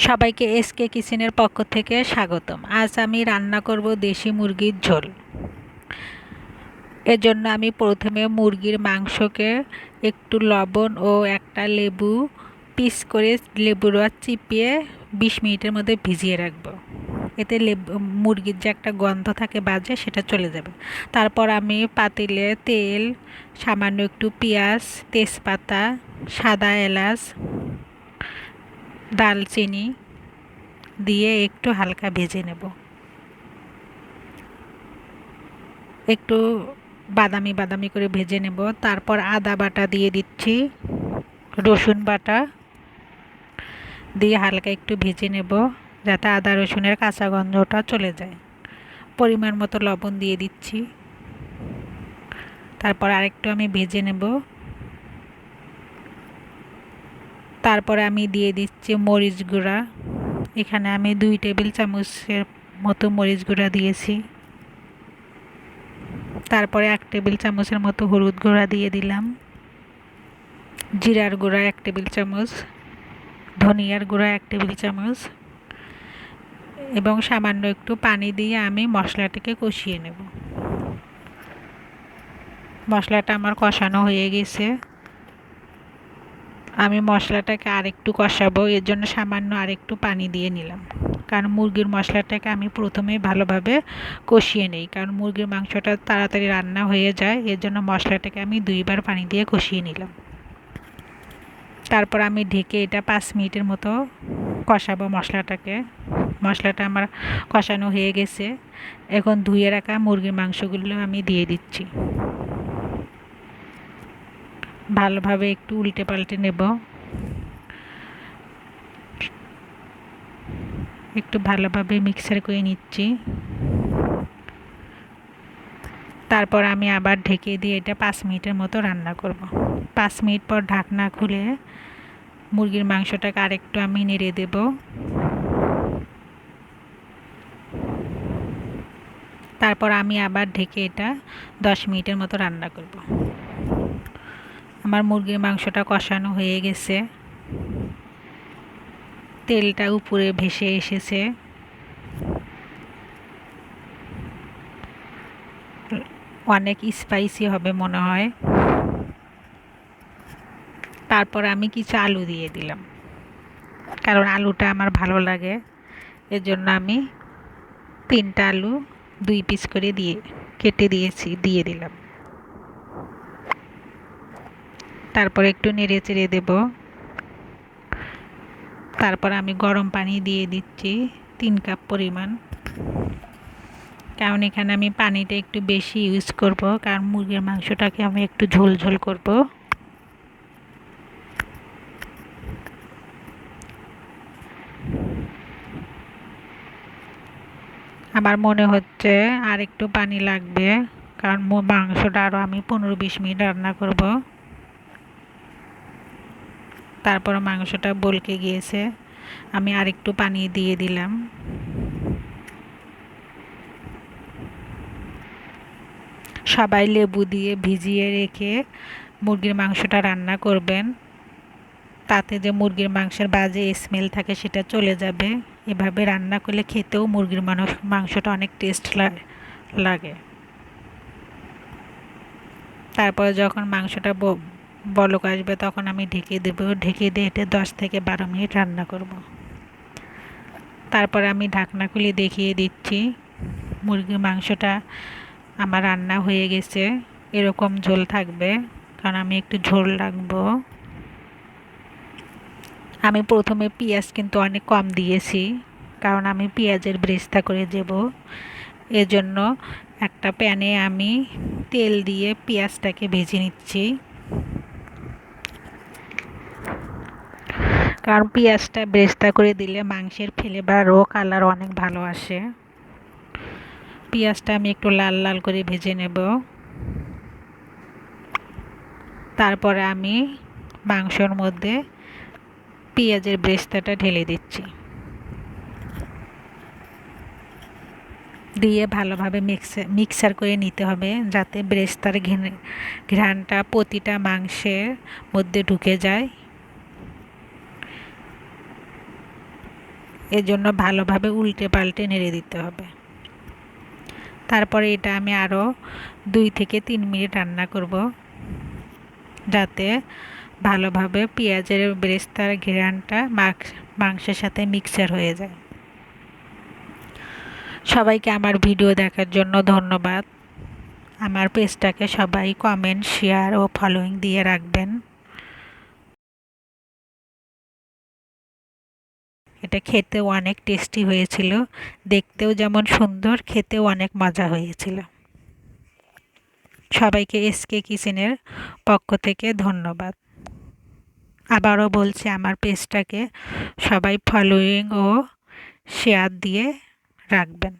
সবাইকে এসকে কিচেনের পক্ষ থেকে স্বাগতম। আজ আমি রান্না করব দেশি মুরগির ঝোল। এর জন্য আমি প্রথমে মুরগির মাংসকে একটু লবণ ও একটা লেবু পিস করে লেবুর রস চিপিয়ে 20 মিনিটের মধ্যে ভিজিয়ে রাখবো। এতে মুরগির যে একটা গন্ধ থাকে বাজে সেটা চলে যাবে। তারপর আমি পাতিলে তেল, সামান্য একটু পেঁয়াজ, তেজপাতা, সাদা এলাচ, দালচিনি দিয়ে একটু হালকা ভেজে নেব। একটু বাদামি বাদামি করে ভেজে নেব। তারপর আদা বাটা দিয়ে দিচ্ছি, রসুন বাটা দিয়ে হালকা একটু ভেজে নেব যাতে আদা রসুনের কাঁচা গন্ধটা চলে যায়। পরিমাণ মতো লবণ দিয়ে দিচ্ছি। তারপর আরেকটু আমি ভেজে নেব। তারপরে আমি দিয়ে দিচ্ছি মরিচ গুঁড়া। এখানে আমি 2 টেবিল চামচের মতো মরিচ গুঁড়া দিয়েছি। তারপরে 1 টেবিল চামচের মতো হলুদ গুঁড়া দিয়ে দিলাম, জিরার গুঁড়া 1 টেবিল চামচ, ধনিয়ার গুঁড়া 1 টেবিল চামচ এবং সামান্য একটু পানি দিয়ে আমি মশলাটাকে কষিয়ে নেব। মশলাটা আমার কষানো হয়ে গেছে। আমি মশলাটাকে আরেকটু কষাবো, এর জন্য সামান্য আরেকটু পানি দিয়ে নিলাম। কারণ মুরগির মশলাটাকে আমি প্রথমেই ভালোভাবে কষিয়ে নিই, কারণ মুরগির মাংসটা তাড়াতাড়ি রান্না হয়ে যায়, এর জন্য মশলাটাকে আমি 2 বার পানি দিয়ে কষিয়ে নিলাম। তারপর আমি ঢেকে এটা 5 মিনিটের মতো কষাবো মশলাটাকে। মশলাটা আমার কষানো হয়ে গেছে। এখন ধুয়ে রাখা মুরগির মাংসগুলো আমি দিয়ে দিচ্ছি। ভালোভাবে একটু উল্টে পাল্টে নেব। একটু ভালোভাবে মিক্সার করে নিচ্ছি। তারপর আমি আবার ঢেকে দিয়ে এটা 5 মিনিটের মতো রান্না করব। 5 মিনিট পর ঢাকনা খুলে মুরগির মাংসটাকে আরেকটু আমি নেড়ে দেব। তারপর আমি আবার ঢেকে এটা 10 মিনিটের মতো রান্না করব। আমার মুরগির মাংসটা কষানো হয়ে গেছে, তেলটা উপরে ভেসে এসেছে। অনেক স্পাইসি হবে মনে হয়। তারপর আমি কিছু আলু দিয়ে দিলাম, কারণ আলুটা আমার ভালো লাগে। এর জন্য আমি 3টা আলু 2 পিস করে কেটে দিয়ে দিলাম। তারপর একটু নেড়ে চেড়ে দেব। তারপর আমি গরম পানি দিয়ে দিচ্ছি 3 কাপ পরিমাণ, কারণ এখানে আমি পানিটা একটু বেশি ইউজ করব, কারণ মুরগির মাংসটাকে আমি একটু ঝোল ঝোল করব। আমার মনে হচ্ছে আর একটু পানি লাগবে, কারণ মাংসটা আরও আমি 15-20 মিনিট রান্না করব। তারপর মাংসটা বলকে গিয়েছে, আমি আরেকটু পানি দিয়ে দিলাম। সবাই লেবু দিয়ে ভিজিয়ে রেখে মুরগির মাংসটা রান্না করবেন, তাতে যে মুরগির মাংসের বাজে স্মেল থাকে সেটা চলে যাবে। এভাবে রান্না করলে খেতেও মুরগির মাংসটা অনেক টেস্ট লাগে। তারপরে যখন মাংসটা বলক আসবে তখন আমি ঢেকে দেব। ঢেকে দিয়ে এটা 10 থেকে 12 মিনিট রান্না করব। তারপর আমি ঢাকনা খুলে দেখিয়ে দিচ্ছি, মুরগির মাংসটা আমার রান্না হয়ে গেছে। এরকম ঝোল থাকবে, কারণ আমি একটু ঝোল রাখবো। আমি প্রথমে পেঁয়াজ কিন্তু অনেক কম দিয়েছি, কারণ আমি পেঁয়াজের ব্রেস্তা করে দেব। এজন্য একটা প্যানে আমি তেল দিয়ে পেঁয়াজটাকে ভেজে নিচ্ছি, কারণ পেঁয়াজটা ব্রেস্তা করে দিলে মাংসের ফ্লেভার ও কালার অনেক ভালো আসে। পেঁয়াজটা আমি একটু লাল লাল করে ভেজে নেব। তারপরে আমি মাংসর মধ্যে পেঁয়াজের ব্রেস্তাটা ঢেলে দিচ্ছি, দিয়ে ভালোভাবে মিক্সার করে নিতে হবে, যাতে ব্রেস্তার ঘ্রাণটা প্রতিটা মাংসের মধ্যে ঢুকে যায়। এজন্য ভালোভাবে উল্টে পাল্টে নেড়ে দিতে হবে। তারপরে এটা আমি আরও 2 থেকে 3 মিনিট রান্না করব, যাতে ভালোভাবে পেঁয়াজের বেরেস্তার ঘ্রাণটা মাংসের সাথে মিক্সচার হয়ে যায়। সবাইকে আমার ভিডিও দেখার জন্য ধন্যবাদ। আমার পেজটাকে সবাই কমেন্ট, শেয়ার ও ফলোইং দিয়ে রাখবেন। এটা খেতেও অনেক টেস্টি হয়েছিল, দেখতেও যেমন সুন্দর, খেতেও অনেক মজা হয়েছিল। সবাইকে এসকে কিচেনের পক্ষ থেকে ধন্যবাদ। আবারও বলছি, আমার পেজটাকে সবাই ফলোইং ও শেয়ার দিয়ে রাখবেন।